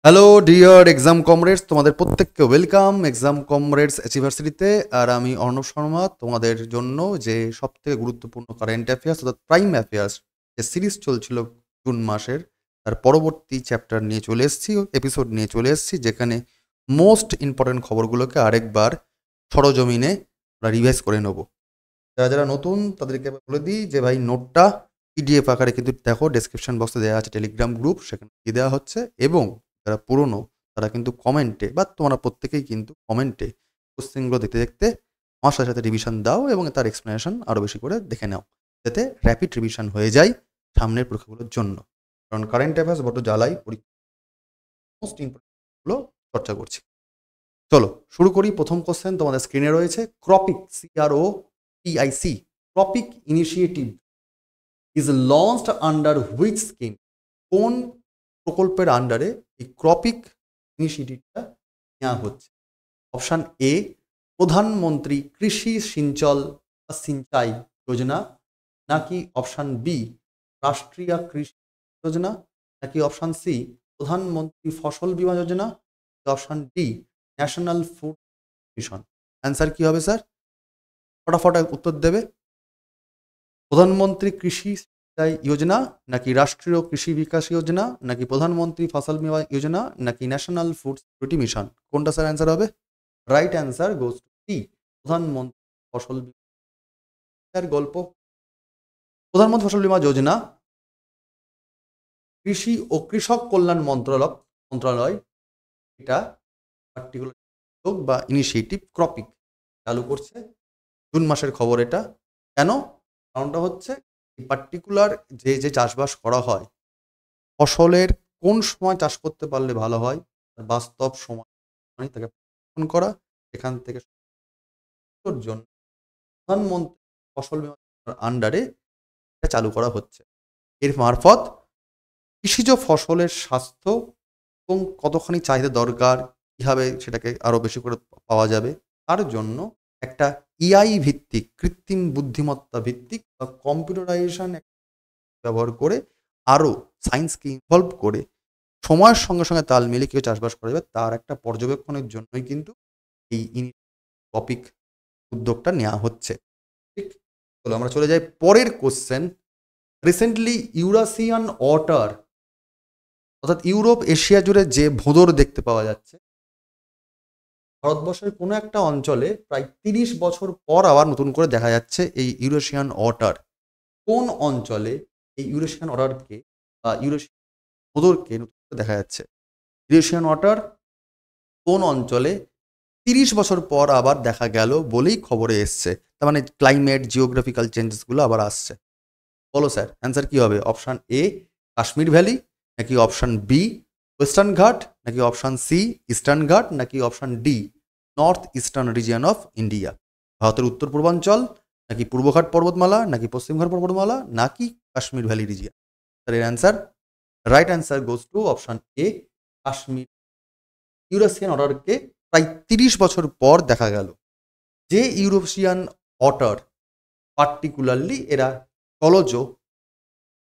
Hello dear exam comrades, তোমাদের প্রত্যেককে welcome exam comrades অ্যাচিভার্সিটিতে। আর আমি অর্ণব শর্মা, তোমাদের জন্য যে সবথেকে গুরুত্বপূর্ণ কারেন্ট অ্যাফেয়ার্স অর্থাৎ প্রাইম অ্যাফেয়ার্স যে সিরিজ চলছিল জুন মাসের, তার পরবর্তী চ্যাপ্টার নিয়ে চলে এসেছি, এপিসোড নিয়ে চলে এসেছি, যেখানে মোস্ট ইম্পর্টেন্ট খবরগুলোকে আরেকবার সরজমিনে আমরা রিভাইজ করে নেব। যারা যারা নতুন তাদেরকে বলে দিই যে ভাই নোটটা পিডিএফ আকারে কিন্তু দেখো ডেসক্রিপশন বক্সে দেওয়া আছে টেলিগ্রাম গ্রুপ, সেখানে দিয়ে দেওয়া হচ্ছে। এবং যারা পুরনো তারা কিন্তু কমেন্টে বা তোমরা প্রত্যেকেই কিন্তু কমেন্টে কোশ্চেনগুলো দেখতে দেখতে আমার সাথে সাথে রিভিশন দাও এবং তার এক্সপ্লেনেশন আরও বেশি করে দেখে নাও, যাতে র্যাপিড রিভিশন হয়ে যায় সামনের পরীক্ষাগুলোর জন্য। কারণ কারেন্ট অ্যাফেয়ার্স বড় জ্বালাই, পরীক্ষা মোস্ট ইম্পর্টেন্টগুলো চর্চা করছি। চলো শুরু করি। প্রথম কোশ্চেন তোমাদের স্ক্রিনে রয়েছে। ক্রপিক, CROPIC, ক্রপিক initiative is launched under which scheme? কোন প্রকল্পের আন্ডারে এই ক্রপিক ইনিশিয়েটিভটা নেওয়া হচ্ছে? অপশান এ প্রধানমন্ত্রী কৃষি সিঞ্চল বা সিঞ্চাই যোজনা, নাকি অপশান বি রাষ্ট্রীয় কৃষি যোজনা, নাকি অপশান সি প্রধানমন্ত্রী ফসল বীমা Yojana, option D National Food Mission? Answer কি হবে স্যার? ফটাফট উত্তর দেবে। প্রধানমন্ত্রী কৃষি সিঞ্চাই যোজনা, নাকি রাষ্ট্রীয় কৃষি বিকাশ যোজনা, নাকি প্রধানমন্ত্রী ফসল বীমা যোজনা, নাকি ন্যাশনাল ফুড সিকিউরিটি মিশন? কোনটা স্যার অ্যান্সার হবে? Right answer goes to C প্রধানমন্ত্রী ফসল বীমার গল্প। প্রধানমন্ত্রী ফসল বীমা যোজনা কৃষি ও কৃষক কল্যাণ মন্ত্রণালয় এটা পার্টিকুলার উদ্যোগ বা ইনিশিয়েটিভ ক্রপিক চালু করছে। জুন মাসের খবর এটা। কেন? কারণটা হচ্ছে পার্টিকুলার যে চাষবাস করা হয়, ফসলের কোন সময় চাষ করতে পারলে ভালো হয়, বাস্তব সময় তাকে করা, এখান থেকে জন্য প্রধানমন্ত্রী ফসল বীমা আন্ডারে এটা চালু করা হচ্ছে। এর মারফত কৃষিজ ফসলের স্বাস্থ্য এবং কতখানি চাহিদা দরকার, কীভাবে সেটাকে আরও বেশি করে পাওয়া যাবে, তার জন্য একটা ইআই ভিত্তিক, কৃত্রিম বুদ্ধিমত্তা ভিত্তিক বা কম্পিউটারাইজেশন ব্যবহার করে আরও সায়েন্সকে ইনভলভ করে সময়ের সঙ্গে সঙ্গে তাল মিলিয়ে কেউ চাষবাস করা যাবে তার একটা পর্যবেক্ষণের জন্যই কিন্তু এই টপিক উদ্যোগটা নেওয়া হচ্ছে। ঠিক, চলো আমরা চলে যাই পরের কোশ্চেন। রিসেন্টলি ইউরাসিয়ান ওয়াটার অর্থাৎ ইউরোপ এশিয়া জুড়ে যে ভোঁদর দেখতে পাওয়া যাচ্ছে, ভারতবর্ষের কোনো একটা অঞ্চলে প্রায় 30 বছর পর আবার নতুন করে দেখা যাচ্ছে এই ইউরেশিয়ান ওয়াটার। কোন অঞ্চলে এই ইউরেশিয়ান ওয়াটারকে বা ইউরেশিয়ান ভোঁদরকে নতুন করে দেখা যাচ্ছে? ইউরেশিয়ান ওয়াটার কোন অঞ্চলে 30 বছর পর আবার দেখা গেল বলেই খবরে এসছে? তার মানে ক্লাইমেট, জিওগ্রাফিক্যাল চেঞ্জেসগুলো আবার আসছে। বলো স্যার অ্যান্সার কি হবে? অপশান এ কাশ্মীর ভ্যালি, নাকি অপশান বি ওয়েস্টার্ন ঘাট, নাকি অপশান সি ইস্টার্ন ঘাট, নাকি option D north eastern region of India? ভারতের উত্তর পূর্বাঞ্চল, নাকি পূর্বঘাট পর্বতমালা, নাকি পশ্চিমঘাট পর্বতমালা, নাকি কাশ্মীর ভ্যালি রিজিয়ন? স্যার এর answer, right answer goes to option A Kashmir. Eurasian অর্ডারকে প্রায় 30 বছর পর দেখা গেল। যে ইউরোশিয়ান অটার পার্টিকুলারলি এরা জলজ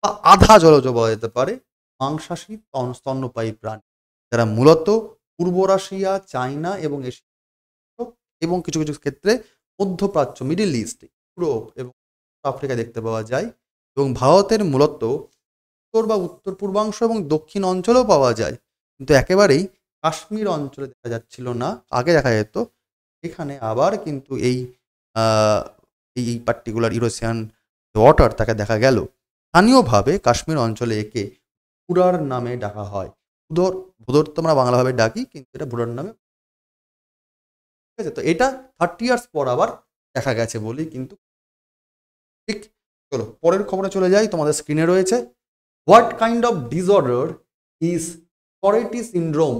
বা আধা জলজ বলা যেতে পারে মাংসাশী স্তন্যপায়ী প্রাণী, যারা মূলত পূর্ব রাশিয়া, চায়না এবং এশিয়া এবং কিছু কিছু ক্ষেত্রে মধ্যপ্রাচ্য, মিডিল ইস্ট, ইউরোপ এবং আফ্রিকা দেখতে পাওয়া যায়। এবং ভারতের মূলত উত্তর বা উত্তর পূর্বাংশ এবং দক্ষিণ অঞ্চলেও পাওয়া যায়, কিন্তু একেবারেই কাশ্মীর অঞ্চলে দেখা যাচ্ছিল না, আগে দেখা যেত। এখানে আবার কিন্তু এই পার্টিকুলার ইউরেশিয়ান ওয়াটার তাকে দেখা গেল। স্থানীয়ভাবে কাশ্মীর অঞ্চলে একে ভুরার নামে ডাকা হয়। ভোদর তো আমরা বাংলাভাবে ডাকি, কিন্তু এটা ভুরার নামে। ঠিক আছে, তো এটা 30 ইয়ার্স পর আবার দেখা গেছে বলেই কিন্তু। ঠিক, চলো পরের খবরে চলে যাই। তোমাদের স্ক্রিনে রয়েছে what kind of disorder is Tourette syndrome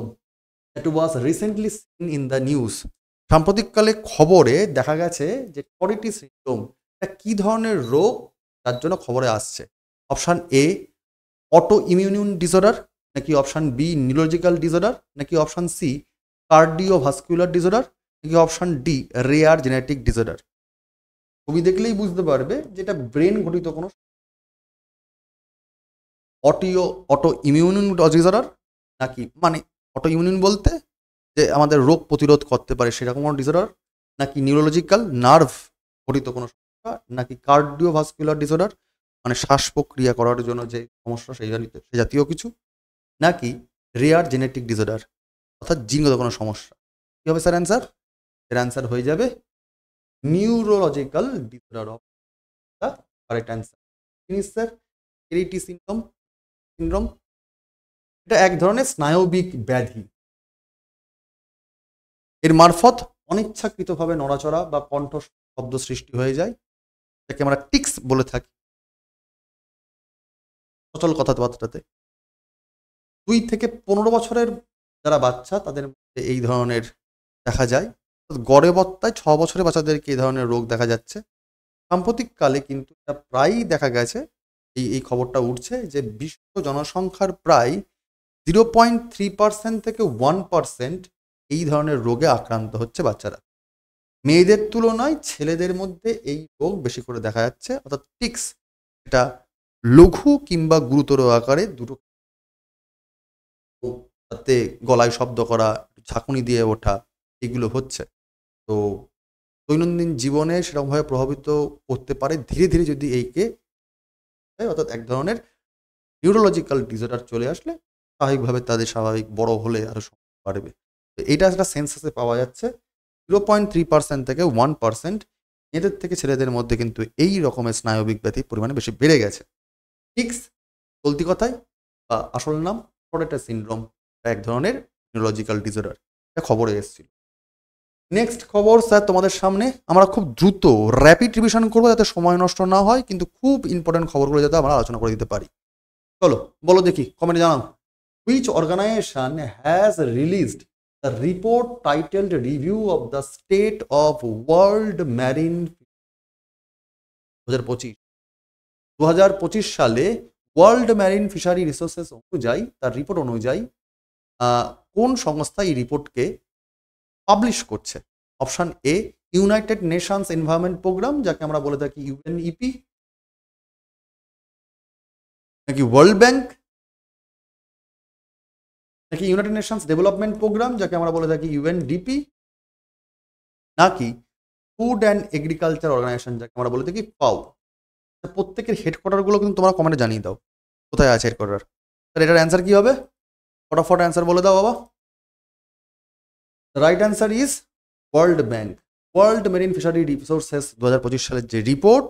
that was recently seen in the news? সাম্প্রতিককালে খবরে দেখা গেছে যে টরেটি সিনড্রোম এটা কি ধরনের রোগ, তার জন্য খবরে আসছে। Option A auto immune disorder, নাকি অপশান বি নিউরোলজিক্যাল ডিসঅর্ডার, নাকি অপশান সি কার্ডিওভাস্কুলার ডিসঅর্ডার, নাকি option D rare genetic disorder? ছবি দেখলেই বুঝতে পারবে যেটা ব্রেন ঘটিত কোনো অটো ইমিউন ডিসঅর্ডার, নাকি মানে অটো ইমিউন বলতে যে আমাদের রোগ প্রতিরোধ করতে পারে সেরকম কোনো ডিসঅর্ডার, নাকি নিউরোলজিক্যাল নার্ভ ঘটিত কোনো সমস্যা, নাকি কার্ডিওভাস্কুলার ডিসঅর্ডার মানে শ্বাস প্রক্রিয়া করার জন্য যে সমস্যা সে জাতীয় কিছু, নাকি রেয়ার জেনেটিক ডিসঅর্ডার অর্থাৎ জিনগত কোনো সমস্যা। কী হবে স্যার অ্যান্সার? এর অ্যান্সার হয়ে যাবে neurological disorder of the correct answer. জিনিস স্যার এরিটি সিনড্রোম এটা এক ধরনের স্নায়বিক ব্যাধি। এর মারফত অনিচ্ছাকৃতভাবে নড়াচড়া বা কণ্ঠ শব্দ সৃষ্টি হয়ে যায়, যাকে আমরা টিক্স বলে থাকি সচল কথাবার্তাতে। 2 থেকে 15 বছরের যারা বাচ্চা তাদের মধ্যে এই ধরনের দেখা যায়, গড়ে বত্তায় 6 বছরের বাচ্চাদেরকে এই ধরনের রোগ দেখা যাচ্ছে। সাম্প্রতিককালে কিন্তু এটা প্রায়ই দেখা গেছে, এই খবরটা উঠছে যে বিশ্ব জনসংখ্যার প্রায় 0.3% থেকে 1% এই ধরনের রোগে আক্রান্ত হচ্ছে বাচ্চারা। মেয়েদের তুলনায় ছেলেদের মধ্যে এই রোগ বেশি করে দেখা যাচ্ছে, অর্থাৎ টিক্স এটা লঘু কিংবা গুরুতর আকারে দুটো, তাতে গলায় শব্দ করা, ঝাঁকুনি দিয়ে ওঠা, এগুলো হচ্ছে। তো দৈনন্দিন জীবনে সেরকমভাবে প্রভাবিত করতে পারে ধীরে ধীরে যদি এইকে, অর্থাৎ এক ধরনের নিউরোলজিক্যাল ডিসঅর্ডার চলে আসলে স্বাভাবিকভাবে তাদের স্বাভাবিক বড় হলে আরও সমস্যা বাড়বে। তো এটা একটা সেন্সাসে পাওয়া যাচ্ছে 0.3% থেকে 1% মেয়েদের থেকে ছেলেদের মধ্যে কিন্তু এই রকমের স্নায়বিক ব্যাধি পরিমাণে বেশি বেড়ে গেছে। টিক্স চলতি কথায় বা আসল নাম টরেটা সিনড্রোম, এক ধরনের নিউরোলজিক্যাল ডিসঅর্ডার, এটা খবরে এসেছিল। নেক্সট খবর স্যার তোমাদের সামনে আমরা খুব দ্রুত র্যাপিড রিভিশন করবো যাতে সময় নষ্ট না হয়, কিন্তু খুব ইম্পর্টেন্ট খবরগুলো যাতে আমরা আলোচনা করে দিতে পারি। চলো বলো দেখি, কমেন্টে জানাও। Which organisation has released the report titled review of the state of world marine 2025 সালে ওয়ার্ল্ড ম্যারিন ফিশারি রিসোর্সেস অনুযায়ী, তার রিপোর্ট অনুযায়ী কোন সংস্থা এই রিপোর্টকে পাবলিশ করছে? Option A United Nations Environment Programme, যাকে আমরা বলে থাকি ইউএনইপি, নাকি ওয়ার্ল্ড ব্যাংক, নাকি ইউনাইটেড নেশনস ডেভেলপমেন্ট প্রোগ্রাম, যাকে আমরা বলে থাকি ইউএনডিপি, নাকি ফুড অ্যান্ড এগ্রিকালচার অর্গানাইজেশন, যাকে আমরা বলে থাকি ফাও। প্রত্যেকের হেডকোয়ার্টারগুলো কিন্তু তোমরা কমেন্টে জানিয়ে দাও কোথায় আছে হেডকোয়ার্টার। তাহলে এটার অ্যান্সার কি হবে? ফটাফট অ্যান্সার বলে দাও বাবা। Right answer is world Bank. World marine fishery resources 2025 সালের যে রিপোর্ট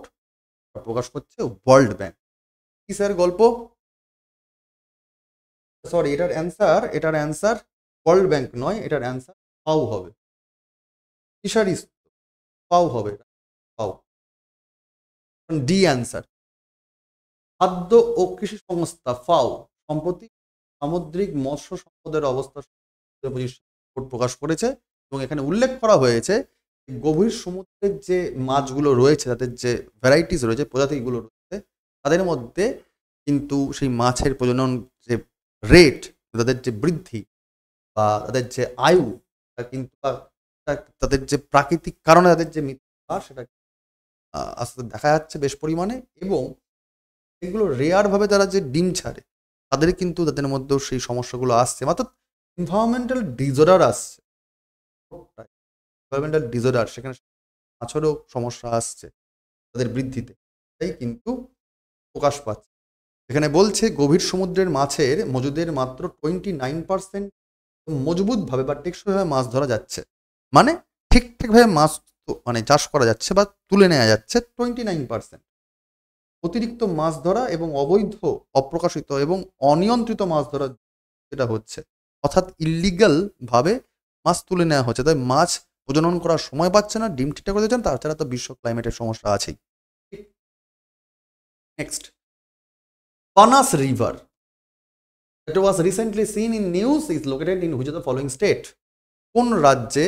প্রকাশ করছে ওয়ার্ল্ড ব্যাংক। কি স্যার গল্প? সরি, এটার অ্যান্সার ওয়ার্ল্ড ব্যাংক নয়, এটার অ্যান্সার ফাও হবে। ফিশারিজ ফাও হবে, ফাও ডি অ্যান্সার। খাদ্য ও কৃষি সংস্থা ফাও সম্প্রতি সামুদ্রিক মৎস্য সম্পদের অবস্থা প্রকাশ করেছে এবং এখানে উল্লেখ করা হয়েছে গভীর সমুদ্রের যে মাছগুলো রয়েছে, তাদের যে ভ্যারাইটিস রয়েছে, প্রজাতিগুলো রয়েছে, তাদের মধ্যে কিন্তু সেই মাছের প্রজনন যে রেট, তাদের যে বৃদ্ধি বা তাদের যে আয়ু, কিন্তু তাদের যে প্রাকৃতিক কারণে তাদের যে মৃত্যু হার, সেটা আস্তে দেখা যাচ্ছে বেশ পরিমাণে। এবং এগুলো রেয়ারভাবে তারা যে ডিম ছাড়ে, তাদের কিন্তু তাদের মধ্যেও সেই সমস্যাগুলো আসছে, অর্থাৎ এনভায়রনমেন্টাল ডিসঅর্ডার আসছে। এনভায়রনমেন্টাল ডিসঅর্ডার সেখানে মাছেরও সমস্যা আসছে তাদের বৃদ্ধিতে, তাই কিন্তু প্রকাশ পাচ্ছে। এখানে বলছে গভীর সমুদ্রের মাছের মজুদের মাত্র 29% মজবুতভাবে বা টেকসইভাবে মাছ ধরা যাচ্ছে, মানে ঠিকঠাকভাবে মাছ মানে চাষ করা যাচ্ছে বা তুলে নেওয়া যাচ্ছে 29%। অতিরিক্ত মাছ ধরা এবং অবৈধ, অপ্রকাশিত এবং অনিয়ন্ত্রিত মাছ ধরা যেটা হচ্ছে, অর্থাৎ ইলিগাল ভাবে মাছ তুলে নেওয়া হচ্ছে, তাই মাছ প্রজনন করার সময় পাচ্ছে না, ডিম ঠিকঠাক করে দিচ্ছেন, তাছাড়া তো বিশ্ব ক্লাইমেটের সমস্যা আছেই। Next, Banas river that was recently seen in news is located in which of the following state? কোন রাজ্যে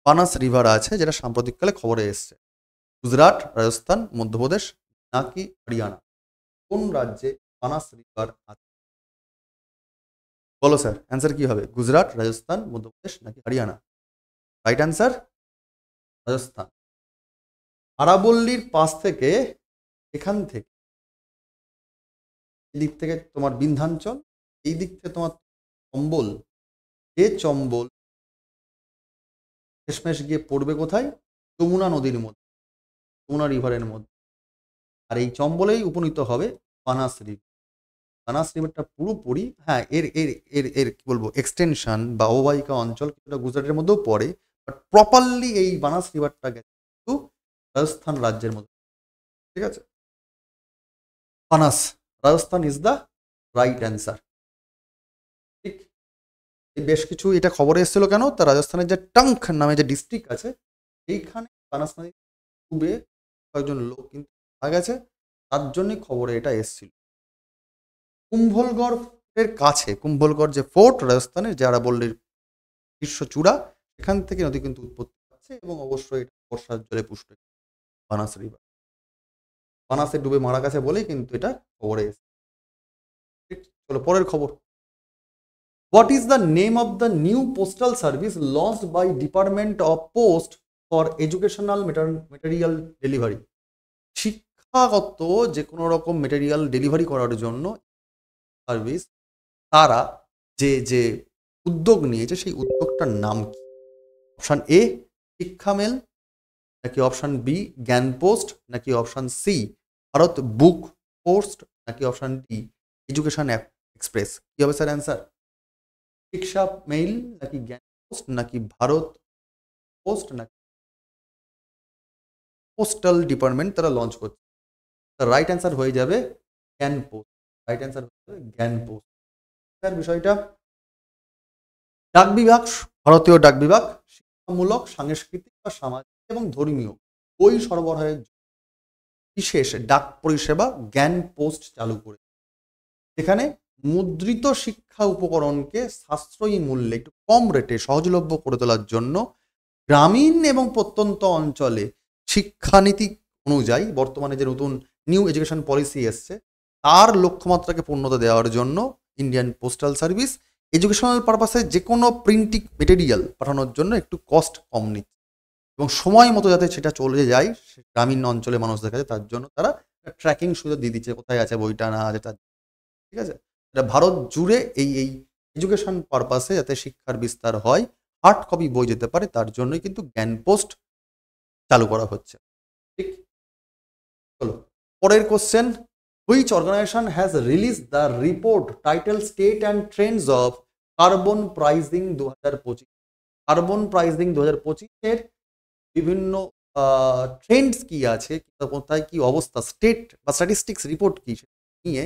পানাস রিভার আছে যেটা সাম্প্রতিককালে খবরে এসছে? গুজরাট, রাজস্থান, মধ্যপ্রদেশ নাকি হরিয়ানা? কোন রাজ্যে পানাস রিভার আছে? বলো স্যার, অ্যান্সার কি হবে? গুজরাট, রাজস্থান, মধ্যপ্রদেশ নাকি হরিয়ানা? Right answer Rajasthan. আরাবল্লীর পাশ থেকে, এখান থেকে এই দিক থেকে তোমার বিন্ধ্যাঞ্চল, এই দিক থেকে তোমার সম্বল, যে চম্বল শেষমেশ গিয়ে পড়বে কোথায়? যমুনা নদীর মধ্যে, যমুনা রিভারের মধ্যে। আর এই চম্বলেই উপনীত হবে বানাস রিভার। বানাস রিভারটা পুরোপুরি, হ্যাঁ, এর এর এর এর কি বলবো, এক্সটেনশন বা অববাহিকা অঞ্চল কিছুটা গুজরাটের মধ্যেও পড়ে, বাট প্রপারলি এই বানাস রিভারটা গেছে কিন্তু রাজস্থান রাজ্যের মধ্যে। ঠিক আছে, Banas, Rajasthan is the right answer. ঠিক, এই বেশ কিছু এটা খবরে এসেছিল কেন, তা রাজস্থানের যে টঙ্ক নামে যে ডিস্ট্রিক্ট আছে এইখানে বানাস নদী ডুবে কয়েকজন লোক কিন্তু মারা গেছে, তার জন্যই খবরে এটা এসেছিল। কুম্ভলগড়ের কাছে, কুম্ভলগড় যে ফোর্ট রাজস্থানের, যারা বললেন শীর্ষ চূড়া, সেখান থেকে নদী কিন্তু উৎপত্তি পাচ্ছে এবং অবশ্যই এটা বর্ষার জলে পুষ্ট বানাস রিভার। বানাসে ডুবে মারা গেছে বলেই কিন্তু এটা খবরে এসেছে। ঠিক, চলো পরের খবর। What is the name of the new postal service launched by Department of Post for Educational Material Delivery? শিক্ষাগত যে কোনো রকম মেটেরিয়াল ডেলিভারি করার জন্য সার্ভিস তারা যে যে উদ্যোগ নিয়েছে সেই উদ্যোগটার নাম কি? অপশন এ শিক্ষা মেল, নাকি অপশন বি জ্ঞান পোস্ট, নাকি অপশন সি ভারত বুক পোস্ট, নাকি অপশন ডি এডুকেশন এক্সপ্রেস? কি হবে স্যার অ্যান্সার? শিক্ষা মেইল, নাকি জ্ঞান পোস্ট, নাকি ভারত পোস্ট, নাকি পোস্টাল ডিপার্টমেন্ট তারা লঞ্চ করছে? রাইট অ্যান্সার হয়ে যাবে জ্ঞান পোস্ট। রাইট অ্যান্সার হয়ে যাবে জ্ঞান পোস্ট। স্যার বিষয়টা, ডাক বিভাগ, ভারতীয় ডাক বিভাগ শিক্ষামূলক, সাংস্কৃতিক বা সামাজিক এবং ধর্মীয় বই সরবরাহের বিশেষ ডাক পরিষেবা জ্ঞান পোস্ট চালু করে, এখানে মুদ্রিত শিক্ষা উপকরণকে সাশ্রয়ী মূল্যে একটু কম রেটে সহজলভ্য করে তোলার জন্য গ্রামীণ এবং প্রত্যন্ত অঞ্চলে শিক্ষানীতি অনুযায়ী বর্তমানে যে নতুন নিউ এডুকেশন পলিসি এসছে তার লক্ষ্যমাত্রাকে পূর্ণতা দেওয়ার জন্য ইন্ডিয়ান পোস্টাল সার্ভিস এডুকেশনাল পারপাসে যে কোনো প্রিন্টিং মেটেরিয়াল পাঠানোর জন্য একটু কস্ট কম নিচ্ছে এবং সময় মতো যাতে সেটা চলে যায় গ্রামীণ অঞ্চলে মানুষদের কাছে, তার জন্য তারা ট্র্যাকিং সুবিধা দিয়ে দিচ্ছে, কোথায় আছে বইটা না আছে তার। ঠিক আছে, এটা ভারত জুড়ে এই এই এডুকেশন পারপাসে যাতে শিক্ষার বিস্তার হয়, হার্ড কপি বই যেতে পারে, তার জন্যই কিন্তু জ্ঞান পোস্ট চালু করা হচ্ছে। ঠিক, চলো পরের question. Which organisation has release the report title state and trends of carbon pricing 2025? Carbon pricing 2025-এর বিভিন্ন ট্রেন্ডস কি আছে, কোথায় কি অবস্থা, স্টেট বা স্ট্যাটিস্টিক্স রিপোর্ট কি নিয়ে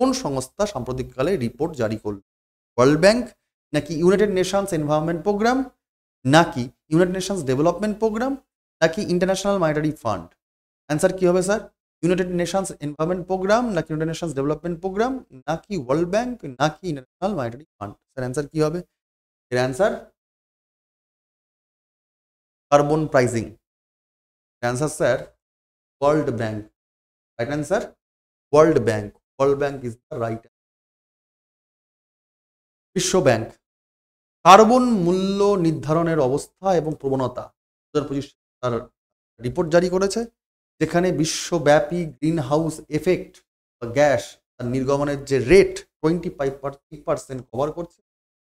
কোন সংস্থা সাম্প্রতিককালে রিপোর্ট জারি করল? ওয়ার্ল্ড ব্যাংক, নাকি ইউনাইটেড নেশনস এনভায়রনমেন্ট প্রোগ্রাম, নাকি ইউনাইটেড নেশনস ডেভেলপমেন্ট প্রোগ্রাম, নাকি ইন্টারন্যাশনাল মনিটারি ফান্ড? অ্যান্সার কি হবে sir? United Nations Environment Programme, নাকি ইউনাইটেড নেশনস ডেভেলপমেন্ট প্রোগ্রাম, নাকি ওয়ার্ল্ড ব্যাংক, নাকি International Monetary Fund? Sir answer কি হবে? এর answer carbon pricing. Answer sir World Bank. Right answer World Bank. World Bank is the right. বিশ্ব bank carbon মূল্য নির্ধারণের অবস্থা এবং প্রবণতা 2025 তার রিপোর্ট জারি করেছে, যেখানে বিশ্বব্যাপী গ্রিন হাউস এফেক্ট বা গ্যাস তার নির্গমনের যে রেট 25% কভার করছে,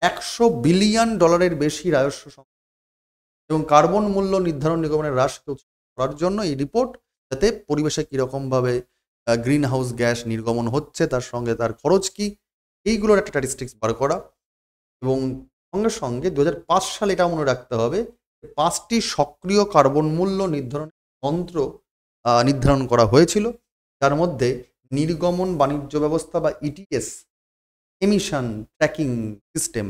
$100 বিলিয়ন বেশি রাজস্ব এবং কার্বন মূল্য নির্ধারণ নিগমনের হ্রাসকে করার জন্য এই রিপোর্ট, যাতে পরিবেশে কীরকমভাবে গ্রিন হাউস গ্যাস নির্গমন হচ্ছে, তার সঙ্গে তার খরচ কি, এইগুলোর একটা স্ট্যাটিস্টিক্স বার করা। এবং সঙ্গে সঙ্গে 2005 সালে এটা মনে রাখতে হবে, 5টি সক্রিয় কার্বন মূল্য নির্ধারণ যন্ত্র নির্ধারণ করা হয়েছিল, যার মধ্যে নির্গমন বাণিজ্য ব্যবস্থা বা ইটিএস, এমিশন ট্র্যাকিং সিস্টেম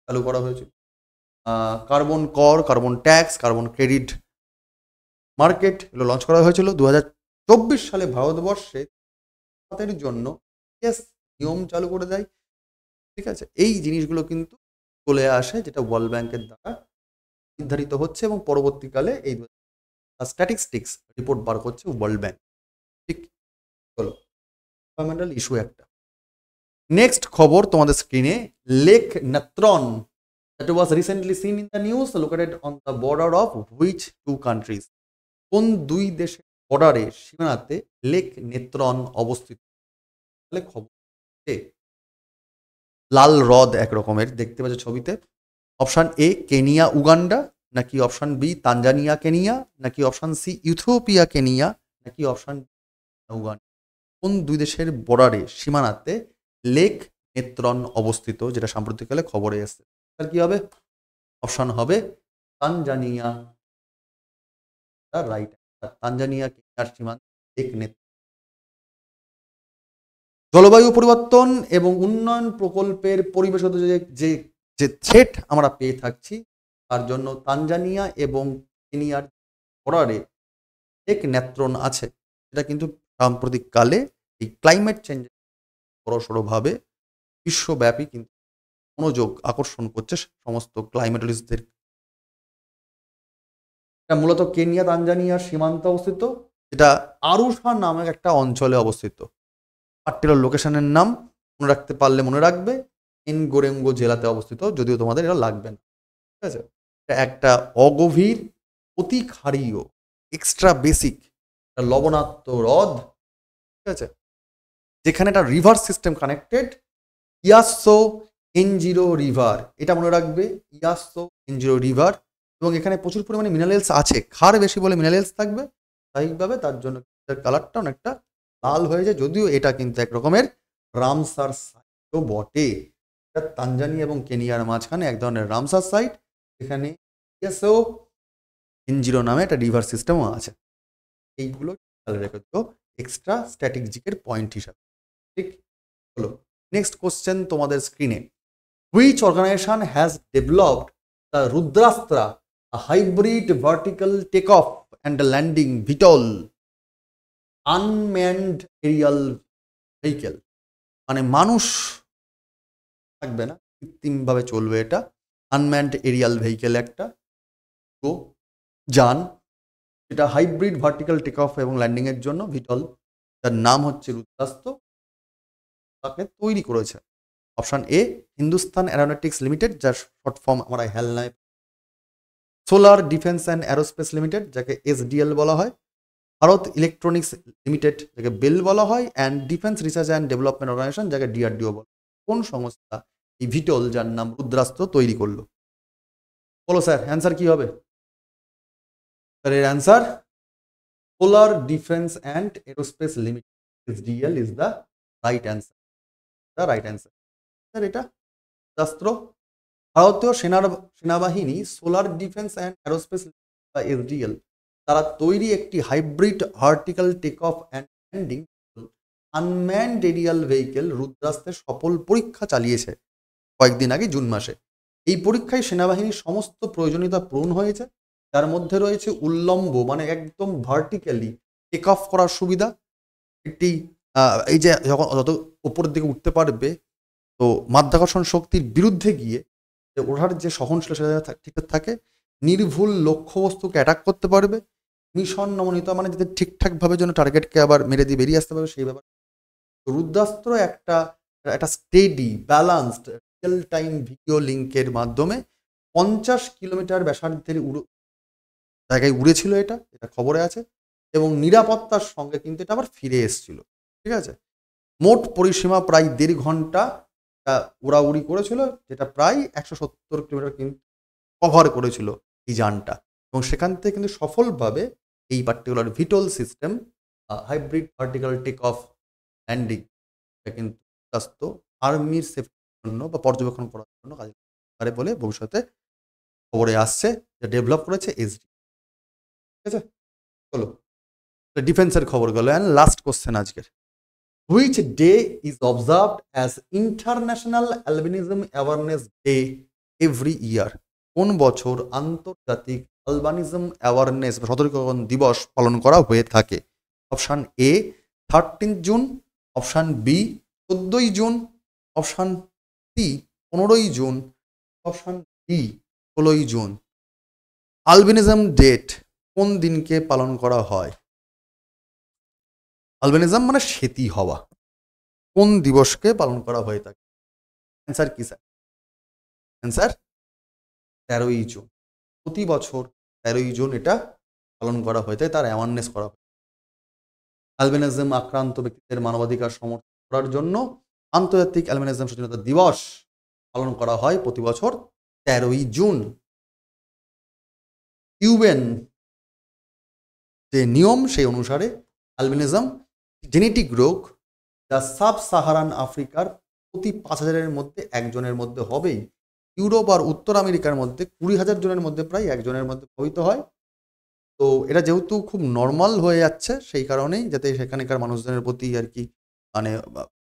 চালু করা হয়েছিল, কার্বন কর, carbon tax, carbon credit market এগুলো লঞ্চ করা হয়েছিল। 2024 সালে ভারতবর্ষে এর জন্য নিয়ম চালু করে দেয়। ঠিক আছে, এই জিনিসগুলো কিন্তু চলে আসে, যেটা ওয়ার্ল্ড ব্যাংকের দ্বারা নির্ধারিত হচ্ছে এবং পরবর্তীকালে এই স্ট্যাটিস্টিক্স রিপোর্ট বার করছে ওয়ার্ল্ড ব্যাংক। ঠিক, চলো এনভায়রনমেন্টাল ইস্যু একটা। নেক্সট খবর তোমাদের স্ক্রিনে, lake নাত্রন that was recently seen in the news located on the border of which two countries? কোন দুই দেশের বর্ডারে সীমানাতে লেক নেত্রন অবস্থিত? তাহলে খবর, লাল হ্রদ এক রকমের দেখতে পাচ্ছ ছবিতে, অপশান এ কেনিয়া উগান্ডা, নাকি অপশান বি তানজানিয়া কেনিয়া, নাকি অপশান সি ইথিওপিয়া কেনিয়া, নাকি অপশান উগান্ডা? কোন দুই দেশের বর্ডারে সীমানাতে লেক নেত্রন অবস্থিত, যেটা সাম্প্রতিককালে খবরে এসেছে? তার কি হবে? অপশান হবে তানজানিয়া, রাইট। তানজানিয়া কেনিয়ার সীমান্ত লেক নেত্রন। জলবায়ু পরিবর্তন এবং উন্নয়ন প্রকল্পের পরিবেশগত যে যে থ্রেট আমরা পেয়ে থাকছি, তার জন্য তানজানিয়া এবং কেনিয়ার বর্ডারে এক নেত্রন আছে, এটা কিন্তু সাম্প্রতিককালে এই ক্লাইমেট চেঞ্জ বড়সড়ভাবে বিশ্বব্যাপী কিন্তু মনোযোগ আকর্ষণ করছে সমস্ত ক্লাইমেটোলজিস্টদের। এটা মূলত কেনিয়া তানজানিয়ার সীমান্তে অবস্থিত, এটা আরুষা নামক একটা অঞ্চলে অবস্থিত। পার্টিকুলার লোকেশনের নাম মনে রাখতে পারলে মনে রাখবে, এনগোরেঙ্গো জেলাতে অবস্থিত, যদিও তোমাদের এটা লাগবে না। ঠিক আছে, এটা একটা অগভীর, অতি ক্ষারীয়, এক্সট্রা বেসিক লবণাক্ত হ্রদ। ঠিক আছে, যেখানে একটা রিভার সিস্টেম কানেক্টেড, ইয়াসো এনজিরো রিভার, এটা মনে রাখবে, ইয়াসো এনজিরো রিভার। এবং এখানে প্রচুর পরিমাণে মিনারেলস আছে, ক্ষার বেশি বলে মিনারেলস থাকবে স্বাভাবিকভাবে, তার জন্য কালারটা অনেকটা লাল হয়ে যায়, যদিও এটা কিন্তু এক রকমের রামসার সাইটও বটে। এটা তানজানিয়া এবং কেনিয়ার মাঝখানে এক ধরনের রামসার সাইট, এখানে ইয়াসো এনজিরো নামে একটা রিভার সিস্টেমও আছে। এইগুলো খেয়াল রেখে তো এক্সট্রা স্ট্র্যাটেজিকের পয়েন্ট হিসাবে। ঠিক হলো। নেক্সট কোশ্চেন তোমাদের স্ক্রিনে, which organisation has developed the Rudrastra, a hybrid vertical takeoff and landing VTOL unmanned aerial vehicle? মানে মানুষ থাকবে না, কৃত্রিমভাবে চলবে এটা, আনম্যান্ড এরিয়াল ভেহিকেল একটা তো যান, এটা হাইব্রিড ভার্টিক্যাল টেক অফ এবং ল্যান্ডিং এর জন্য ভিটল, যার নাম হচ্ছে রুদ্রাস্ত্র, তাকে তৈরি করেছে। Option A Hindustan Aeronautics Limited, যার শর্ট ফর্ম আমরা হেল নামে, Solar Defence and Aerospace Limited, যাকে এসডিএল বলা হয়, ভারত ইলেকট্রনিক্স লিমিটেড, যাকে বেল বলা হয়, and Defence Research and Development Organisation, যাকে ডিআরডিও বলা। কোন সংস্থা এই ভিটল, যার নাম রুদ্রাস্ত্র, তৈরি করলো? বলো স্যার, অ্যান্সার কি হবে? স্যার এর answer Solar Defence and Aerospace Limited, SDL is the right answer. The right answer sir, এটা রুদ্রাস্ত্র। ভারতীয় সেনাবাহিনী সোলার ডিফেন্স অ্যান্ড অ্যারোস্পেস বা এসডিএল তারা তৈরি একটি hybrid vertical take off and landing unmanned aerial vehicle রুদ্রাস্ত্রের সফল পরীক্ষা চালিয়েছে কয়েকদিন আগে জুন মাসে। এই পরীক্ষায় সেনাবাহিনীর সমস্ত প্রয়োজনীয়তা পূরণ হয়েছে, যার মধ্যে রয়েছে উল্লম্ব মানে একদম ভার্টিক্যালি টেক অফ করার সুবিধা, একটি এই যে যখন যত উপরের দিকে উঠতে পারবে, তো মাধ্যাকর্ষণ শক্তির বিরুদ্ধে গিয়ে ওঠার যে সহনশীলতা ঠিকঠাক থাকে, নির্ভুল লক্ষ্যবস্তুকে অ্যাটাক করতে পারবে, মিশন নমনীয়তা মানে যাতে ঠিকঠাকভাবে যেন টার্গেটকে আবার মেরে দিয়ে বেরিয়ে আসতে পারবে সেই ব্যাপার। রুদ্রাস্ত্র একটা একটা steady balanced real time video লিঙ্কের মাধ্যমে 50 কিলোমিটার ব্যাসার্ধের জায়গায় উড়েছিল, এটা এটা খবরে আছে, এবং নিরাপত্তার সঙ্গে কিন্তু এটা আবার ফিরে এসেছিল। ঠিক আছে, মোট পরিসীমা প্রায় 1.5 ঘন্টা উড়াউড়ি করেছিল, যেটা প্রায় 170 কিলোমিটার কিন্তু কভার করেছিল এই যানটা, এবং সেখান থেকে কিন্তু সফলভাবে এই particular VTOL system hybrid vertical take off landing কিন্তু স্বাস্থ্য আর্মির সেফটির জন্য বা পর্যবেক্ষণ করার জন্য কাজে পারে বলে ভবিষ্যতে খবরে আসছে, যা ডেভেলপ করেছে এসডি। ঠিক আছে, চলো ডিফেন্সের খবর গেল। অ্যান্ড লাস্ট কোশ্চেন আজকের, which day is observed as international albinism awareness day every year? কোন বছর আন্তর্জাতিক অ্যালবানিজম অ্যাওয়ারনেস বা সতর্কীকরণ দিবস পালন করা হয়ে থাকে? Option A 13 June, option B 14 June, option C 15 June, option D 16 June. Albinism date কোন দিনকে পালন করা হয়? আলবিনিজম মানে শ্বেতি হওয়া, কোন দিবসকে পালন করা হয়ে থাকে? অ্যান্সার কি স্যার? Answer 13 June. প্রতি বছর 13 জুন এটা পালন করা হয়ে থাকে, তার অ্যাওয়ারনেস করা হয়। অ্যালবিনিজম আক্রান্ত ব্যক্তিদের মানবাধিকার সমর্থন করার জন্য আন্তর্জাতিক অ্যালবিনিজম সচেতনতা দিবস পালন করা হয় প্রতি বছর 13ই জুন। ইউএন যে নিয়ম সেই অনুসারে অ্যালবিনিজম জেনেটিক রোগ যা সাব সাহারান আফ্রিকার প্রতি 5,000-এর মধ্যে একজনের মধ্যে হবেই। ইউরোপ আর উত্তর আমেরিকার মধ্যে 20,000 জনের মধ্যে প্রায় একজনের মধ্যে প্রভাবিত হয়। তো এটা যেহেতু খুব নর্মাল হয়ে যাচ্ছে সেই কারণেই যাতে সেখানকার মানুষজনের প্রতি আর কি মানে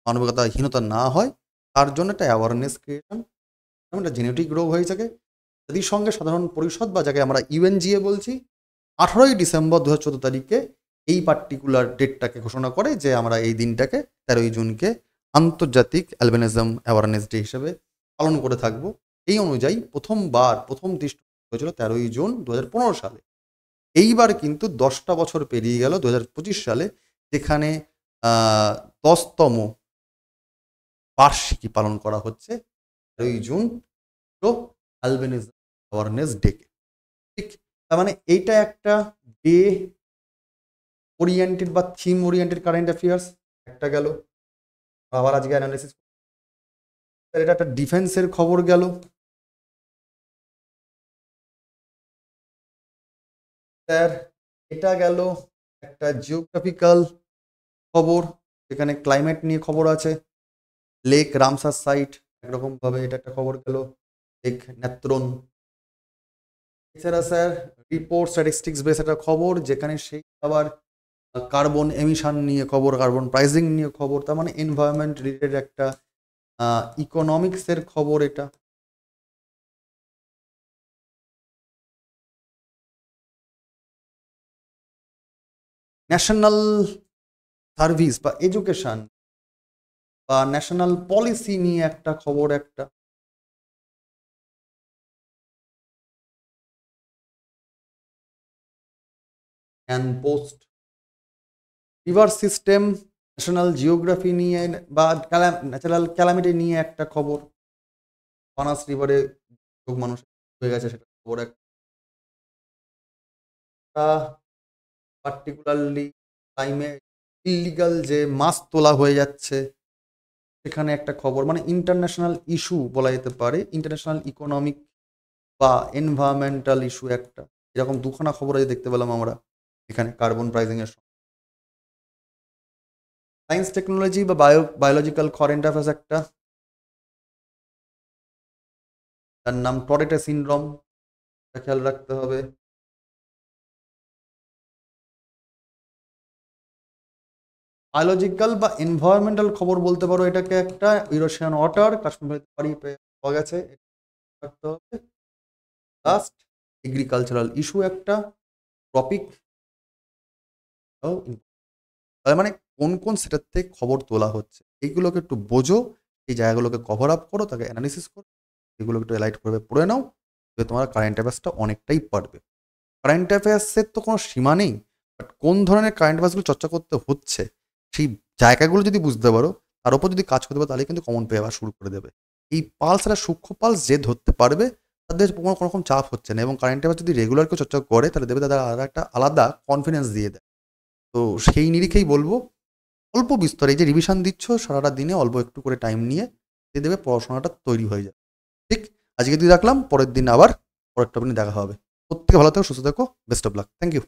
মানবিকতাহীনতা না হয় তার জন্য একটা অ্যাওয়ারনেস ক্রিয়েশন। একটা জেনেটিক রোগ হয়ে থাকে। জাতিসংঘে সাধারণ পরিষদ বা যাকে আমরা ইউএনজিএ বলছি 18ই ডিসেম্বর 2014 তারিখে এই পার্টিকুলার ডেটটাকে ঘোষণা করে যে আমরা এই দিনটাকে 13ই জুনকে আন্তর্জাতিক অ্যালবিনিজম অ্যাওয়ারনেস ডে হিসেবে পালন করে থাকবো। এই অনুযায়ী প্রথম দৃষ্ট হয়েছিল 13ই জুন 2015 সালে। এইবার কিন্তু 10টা বছর পেরিয়ে গেল 2025 সালে, যেখানে 10তম বার্ষিকী পালন করা হচ্ছে 13ই জুন অ্যালবিনিজম অ্যাওয়ারনেস ডেকে। ঠিক, তার মানে এইটা একটা ডে ওরিয়েন্টেড বা থিম ওরিয়েন্টেড কারেন্ট অ্যাফেয়ার্স একটা গেল। আবার আজকে অ্যানালিসিস, এটা একটা ডিফেন্সের খবর গেল। স্যার এটা গেল একটা জিওগ্রাফিক্যাল খবর, যেখানে ক্লাইমেট নিয়ে খবর আছে। লেক রামসার সাইট একরকম ভাবে এটা একটা খবর গেল। লেক নেত্রন। এছাড়া স্যার রিপোর্ট স্ট্যাটিস্টিক্স বেস একটা খবর, যেখানে সেই আবার কার্বন এমিশন নিয়ে খবর, কার্বন প্রাইসিং নিয়ে খবর। তার মানে এনভায়রনমেন্ট রিলেটেড একটা ইকোনমিক্সের খবর এটা। ন্যাশনাল সার্ভিস বা এডুকেশন বা ন্যাশনাল পলিসি নিয়ে একটা খবর একটা। And post river system, national geography নিয়ে বা ন্যাচারাল ক্যালামিটি নিয়ে একটা খবর। বানাস রিভারে লোক মানুষ হয়ে গেছে সেটা খবর একটা। পার্টিকুলারলি ক্লাইমেট ইলিগাল যে মাছ তোলা হয়ে যাচ্ছে সেখানে একটা খবর, মানে ইন্টারন্যাশনাল ইস্যু বলা যেতে পারে, ইন্টারন্যাশনাল ইকোনমিক বা এনভায়রনমেন্টাল ইস্যু একটা। এরকম দুখানা খবর আজ দেখতে পেলাম আমরা এখানে কার্বন প্রাইসিং এর। সায়েন্স টেকনোলজি বা বায়োলজিক্যাল কারেন্ট অ্যাফেয়ার্স একটা, তার নাম টরেটা সিনড্রোম, খেয়াল রাখতে হবে। বায়োলজিক্যাল বা এনভায়রনমেন্টাল খবর বলতে পারো এটাকে একটা। ইউরেশিয়ান ওয়াটার কাশ্মীর পাওয়া গেছে, রাখতে হবে। লাস্ট এগ্রিকালচারাল ইস্যু একটা টপিক। তার মানে কোন কোন সেটার থেকে খবর তোলা হচ্ছে এইগুলোকে একটু বোঝো, এই জায়গাগুলোকে কভার আপ করো, তাকে অ্যানালিসিস করো, এগুলোকে একটু লাইট করে পড়ে নাও, তবে তোমার কারেন্ট অ্যাফেয়ার্সটা অনেকটাই পারবে। কারেন্ট অ্যাফেয়ার্সের তো কোনো সীমা নেই, বাট কোন ধরনের কারেন্ট অ্যাফেয়ার্সগুলো চর্চা করতে হচ্ছে সেই জায়গাগুলো যদি বুঝতে পারো, তার উপর যদি কাজ করতে পারো, তাহলে কিন্তু কমন পেয়ে আবার শুরু করে দেবে। এই পালস, একটা সূক্ষ্ম পালস যে ধরতে পারবে তাদের কোনো রকম চাপ হচ্ছে না। এবং কারেন্ট অ্যাফেয়ার্স যদি রেগুলার কেউ চর্চা করে তাহলে দেবে তাদের আর একটা আলাদা কনফিডেন্স দিয়ে দেয়। তো সেই নিরিখেই বলবো অল্প বিস্তর এই যে রিভিশন দিচ্ছ সারাটা দিনে অল্প একটু করে টাইম নিয়ে দিয়ে দেবে, পড়াশোনাটা তৈরি হয়ে যাবে। ঠিক, আজকে দিয়ে রাখলাম, পরের দিন আবার পরের টপিক নিয়ে দেখা হবে। প্রত্যেকে ভালো থেকো, সুস্থ থেকো, best of luck, thank you.